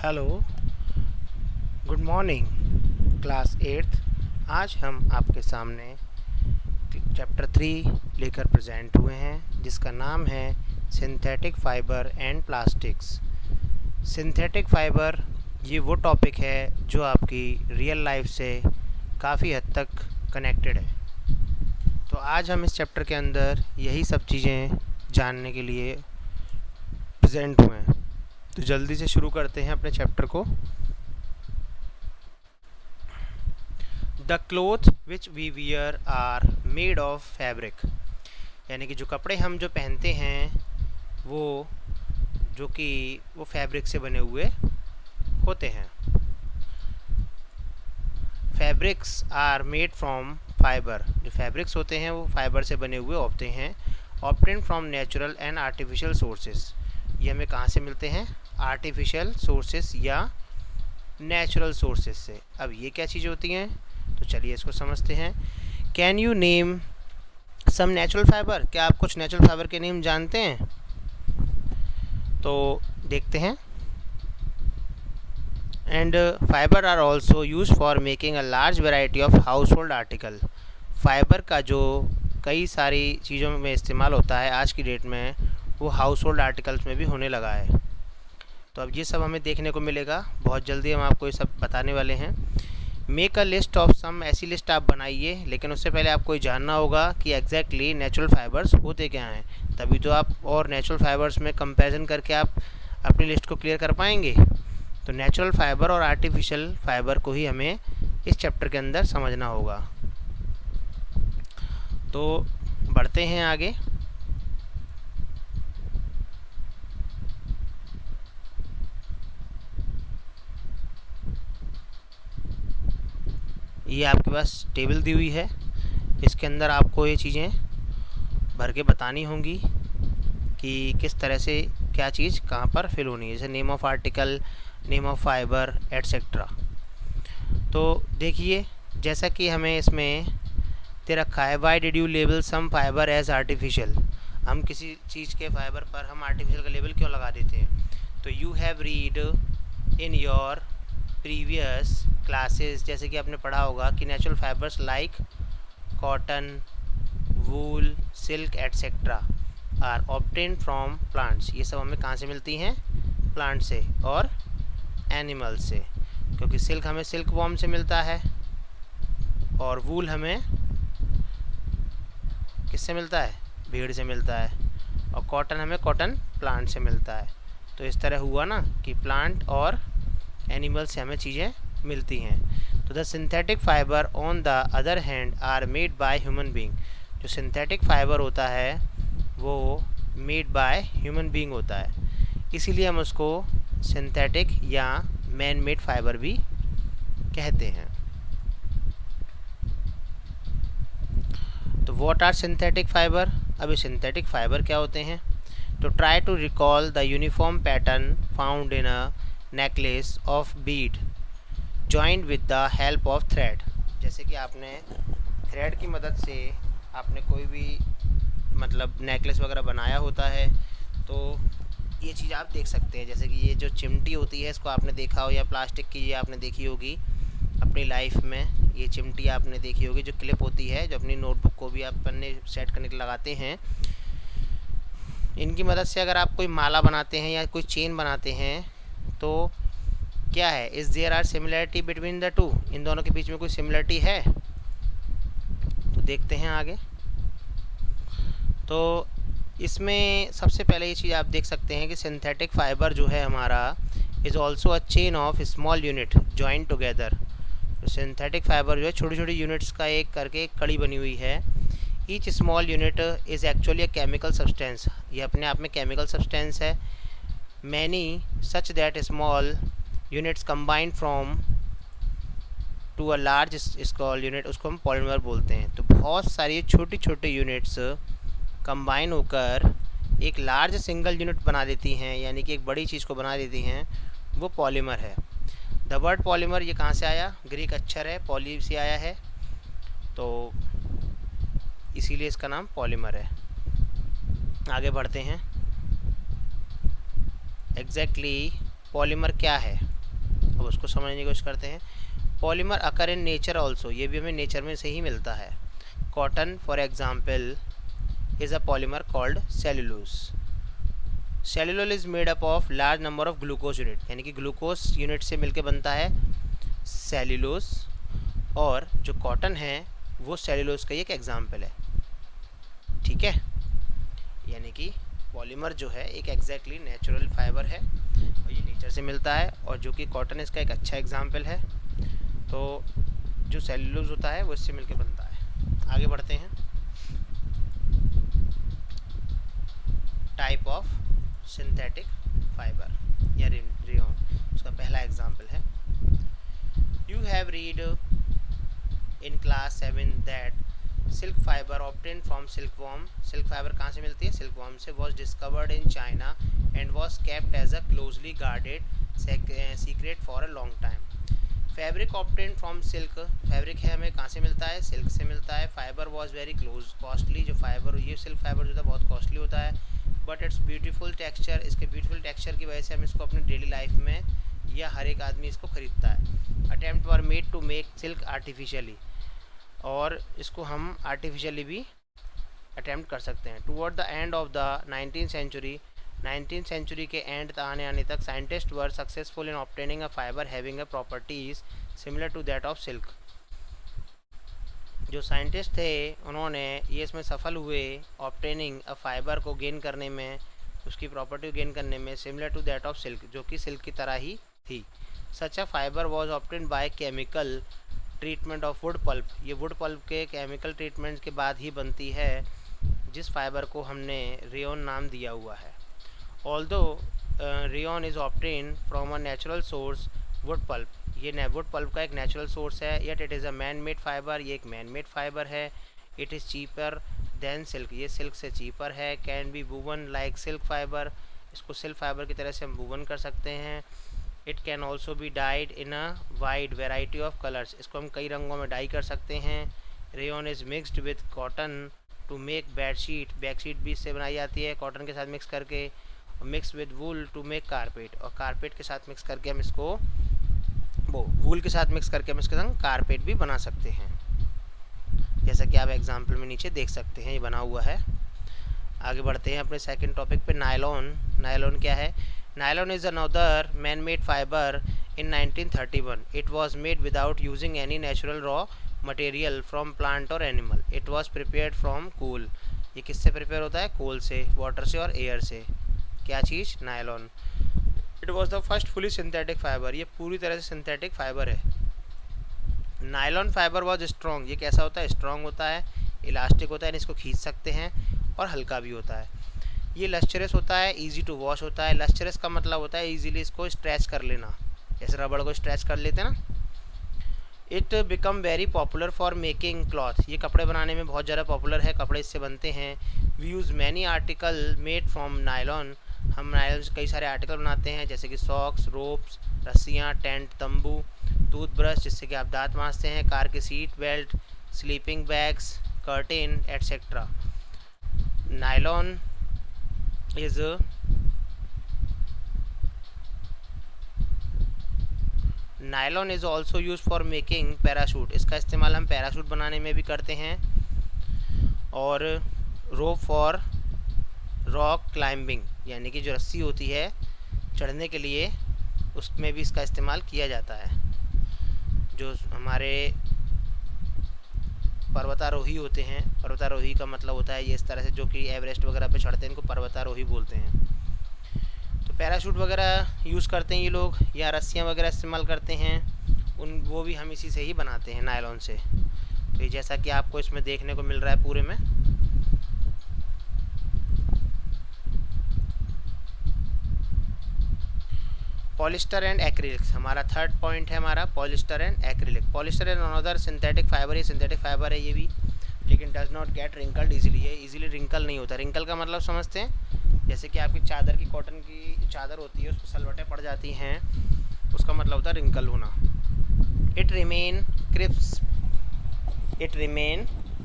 Hello, good morning class 8th। आज हम आपके सामने चैप्टर 3 लेकर प्रेजेंट हुए हैं, जिसका नाम है synthetic fibre and plastics. Synthetic fibre ये वो टॉपिक है जो आपकी रियल लाइफ से काफ़ी हद तक कनेक्टेड है। तो आज हम इस चैप्टर के अंदर यही सब चीज़ें जानने के लिए प्रेजेंट हुए हैं। तो जल्दी से शुरू करते हैं अपने चैप्टर को। The cloth which we wear are made of fabric, यानी कि जो कपड़े हम जो पहनते हैं वो फैब्रिक से बने हुए होते हैं। Fabrics are made from fibre, जो फैब्रिक्स होते हैं वो फाइबर से बने हुए होते हैं। Obtain from natural and artificial sources, ये हमें कहाँ से मिलते हैं? आर्टिफिशियल सोर्सेस या नेचुरल सोर्सेस से। अब ये क्या चीज़ होती हैं, तो चलिए इसको समझते हैं। Can you name some natural fibre, क्या आप कुछ नेचुरल फाइबर के नेम जानते हैं? तो देखते हैं। And fibre are also use for making a large variety of household article, fibre का जो कई सारी चीज़ों में इस्तेमाल होता है आज की डेट में, वो हाउस होल्ड आर्टिकल्स में भी होने लगा है। तो अब ये सब हमें देखने को मिलेगा, बहुत जल्दी हम आपको ये सब बताने वाले हैं। Make a list of some, ऐसी लिस्ट आप बनाइए, लेकिन उससे पहले आपको ये जानना होगा कि एग्जैक्टली नेचुरल फाइबर्स होते क्या हैं, तभी तो आप और नेचुरल फाइबर्स में कंपैरिजन करके आप अपनी लिस्ट को क्लियर कर पाएंगे। तो नेचुरल फाइबर और आर्टिफिशियल फाइबर को ही हमें इस चैप्टर के अंदर समझना होगा। तो बढ़ते हैं आगे। ये आपके पास टेबल दी हुई है, इसके अंदर आपको ये चीज़ें भर के बतानी होंगी कि किस तरह से क्या चीज़ कहाँ पर फिल होनी है, जैसे name of article, name of fibre etcetera. तो देखिए, जैसा कि हमें इसमें दे रखा है, why did you label some fibre as artificial, हम किसी चीज़ के फाइबर पर हम आर्टिफिशियल का लेबल क्यों लगा देते हैं? तो you have read in your previous classes, जैसे कि आपने पढ़ा होगा कि natural fibres like cotton, wool, silk etcetera are obtain from plants, ये सब हमें कहाँ से मिलती हैं? प्लांट से और एनिमल से, क्योंकि सिल्क हमें सिल्क वॉर्म से मिलता है और वूल हमें किससे मिलता है? भेड़ से मिलता है, और कॉटन हमें कॉटन प्लांट से मिलता है। तो इस तरह हुआ ना कि प्लांट और एनिमल से हमें चीज़ें मिलती हैं। तो the synthetic fibre on the other hand are made by human being, जो सिंथेटिक फाइबर होता है वो मेड बाय ह्यूमन बीइंग होता है, इसीलिए हम उसको सिंथेटिक या मैन मेड फाइबर भी कहते हैं। तो व्हाट आर सिंथेटिक फाइबर, अभी सिंथेटिक फाइबर क्या होते हैं? तो try to recall the uniform pattern found in a necklace of bead joint with the help of thread, जैसे कि आपने थ्रेड की मदद से आपने कोई भी मतलब नेकलेस वगैरह बनाया होता है, तो ये चीज़ आप देख सकते हैं। जैसे कि ये जो चिमटी होती है, इसको आपने देखा हो, या प्लास्टिक की ये आपने देखी होगी अपनी लाइफ में, ये चिमटी आपने देखी होगी, जो क्लिप होती है, जो अपनी नोटबुक को भी आप पन्ने सेट करने के लगाते हैं। इनकी मदद से अगर आप कोई माला बनाते हैं या कोई चेन बनाते हैं, तो क्या है, is there are similarity between the two, इन दोनों के बीच में कोई सिमिलरिटी है? तो देखते हैं आगे। तो इसमें सबसे पहले ये चीज़ आप देख सकते हैं कि सिंथेटिक फाइबर जो है हमारा is also a chain of small unit joint together, तो सिंथेटिक फाइबर जो है छोटी छोटी यूनिट्स का एक करके एक कड़ी बनी हुई है। Each small unit is actually a chemical substance, ये अपने आप में केमिकल सब्सटेंस है। Many such that small units combine from to a large small unit, उसको हम पॉलीमर बोलते हैं। तो बहुत सारी छोटी छोटी यूनिट्स कंबाइन होकर एक लार्ज सिंगल यूनिट बना देती हैं, यानी कि एक बड़ी चीज़ को बना देती हैं, वो पॉलीमर है। द वर्ड पॉलीमर ये कहाँ से आया? ग्रीक अक्षर है, पॉली से आया है, तो इसीलिए इसका नाम पॉलीमर है। आगे बढ़ते हैं। एग्जैक्टली पॉलीमर क्या है? अब उसको समझने की कोशिश करते हैं। Polymer occur in nature also, ये भी हमें नेचर में से ही मिलता है। Cotton for example is a polymer called cellulose. Cellulose is made up of large number of glucose unit, यानी कि ग्लूकोज यूनिट से मिलकर बनता है सेल्यूलोज, और जो कॉटन है वो सेल्यूलोज का एक एग्जाम्पल है। ठीक है, यानी कि पॉलीमर जो है एक एग्जैक्टली नेचुरल फाइबर है और ये नेचर से मिलता है, और जो कि कॉटन इसका एक अच्छा एग्जाम्पल है। तो जो सेल्यूलोज होता है वो इससे मिलकर बनता है। आगे बढ़ते हैं। टाइप ऑफ सिंथेटिक फाइबर या रेयॉन, उसका पहला एग्जाम्पल है। You have read in class 7 that silk fibre obtain from silkworm, silk fibre कहाँ से मिलती है? सिल्कवॉर्म से। Was discovered in China and was kept as a closely guarded secret for a long time. Fabric obtain from silk, fabric है हमें कहाँ से मिलता है? सिल्क से मिलता है। Fibre was very close costly, जो फाइबर ये सिल्क फाइबर जो था बहुत कॉस्टली होता है। बट इट्स ब्यूटीफुल टेक्सचर, इसके ब्यूटीफुल टेक्सचर की वजह से हम इसको अपनी डेली लाइफ में या हर एक आदमी इसको खरीदता है। Attempt were made to make silk artificially, और इसको हम आर्टिफिशियली भी अटैम्प्ट कर सकते हैं। Toward the end of the 19th century के एंड आने तक scientist were successful in obtaining a fibre having a properties similar to that of silk. जो साइंटिस्ट थे उन्होंने ये इसमें सफल हुए ऑब्टेनिंग अ फाइबर को गेन करने में, उसकी प्रॉपर्टी को गेन करने में similar to that of silk, जो कि सिल्क की तरह ही थी। Such a fibre was obtain by chemical treatment of wood pulp, ये वुड पल्प के केमिकल ट्रीटमेंट के बाद ही बनती है, जिस फाइबर को हमने रेयॉन नाम दिया हुआ है। Although rayon is obtain from a natural source would pulp, ये वुड पल्प का एक नेचुरल सोर्स है, yet it is a man made fibre, ये एक मैन मेड फाइबर है। It is cheaper than silk, ये सिल्क से चीपर है। Can be woven like silk fibre, इसको सिल्क फाइबर की तरह से हम वूवन कर सकते हैं। It can also be died in a wide variety of colours, इसको हम कई रंगों में डाई कर सकते हैं। Rayon is mixed with cotton to make bedsheet, bedsheet भी इससे बनाई जाती है कॉटन के साथ मिक्स करके। Mix with wool to make carpet, और कारपेट के साथ मिक्स करके हम इसको वूल के साथ मिक्स करके हम इसके संग कारपेट भी बना सकते हैं, जैसा कि आप एग्जाम्पल में नीचे देख सकते हैं, ये बना हुआ है। आगे बढ़ते हैं अपने सेकंड टॉपिक पे, नायलॉन। नायलॉन क्या है? Nylon is another man made fibre in 1931। It was made without using any natural raw material from plant और animal. It was prepared from coal, ये किससे प्रिपेयर होता है? कोल से, वाटर से और एयर से। क्या चीज़? Nylon. It was the first fully synthetic fibre, ये पूरी तरह से सिंथेटिक फाइबर है। नायलॉन फाइबर वॉज स्ट्रॉन्ग, ये कैसा होता है? स्ट्रॉन्ग होता है, इलास्टिक होता है, इसको खींच सकते हैं, और हल्का भी होता है। ये लस्चरस होता है, इजी टू वॉश होता है। लस्चरस का मतलब होता है इजीली इसको स्ट्रेच कर लेना, जैसे रबड़ को स्ट्रेच कर लेते हैं ना। It become very popular for making cloth, ये कपड़े बनाने में बहुत ज़्यादा पॉपुलर है, कपड़े इससे बनते हैं। We use many article made from nylon, हम नायलॉन से कई सारे आर्टिकल बनाते हैं, जैसे कि सॉक्स, रोप्स, रस्सियाँ, टेंट, तंबू, टूथब्रश जिससे कि आप दांत मांजते हैं, कार की seat belt, sleeping bags, curtain etcetera. Nylon is nylon is also use for making parachute, इसका इस्तेमाल हम पैराशूट बनाने में भी करते हैं। और रोप फॉर रॉक क्लाइंबिंग, यानी कि जो रस्सी होती है चढ़ने के लिए, उसमें भी इसका इस्तेमाल किया जाता है। जो हमारे पर्वतारोही होते हैं, पर्वतारोही का मतलब होता है ये इस तरह से, जो कि एवरेस्ट वगैरह पे चढ़ते हैं, इनको पर्वतारोही बोलते हैं। तो पैराशूट वगैरह यूज़ करते हैं ये लोग, या रस्सियाँ वगैरह इस्तेमाल करते हैं, वो भी हम इसी से ही बनाते हैं, नायलॉन से। तो ये जैसा कि आपको इसमें देखने को मिल रहा है पूरे में। पॉलिस्टर एंड एक्रिलिक, हमारा थर्ड पॉइंट है हमारा polyester and acrylic. Polyester and another synthetic fibre, ये सिंथेटिक फाइबर है ये भी, लेकिन does not gate wrinkled easily, ये इजीली रिंकल नहीं होता। रिंकल का मतलब समझते हैं? जैसे कि आपकी चादर की, कॉटन की चादर होती है, उस पर सलवटें पड़ जाती हैं, उसका मतलब होता है रिंकल होना। It remain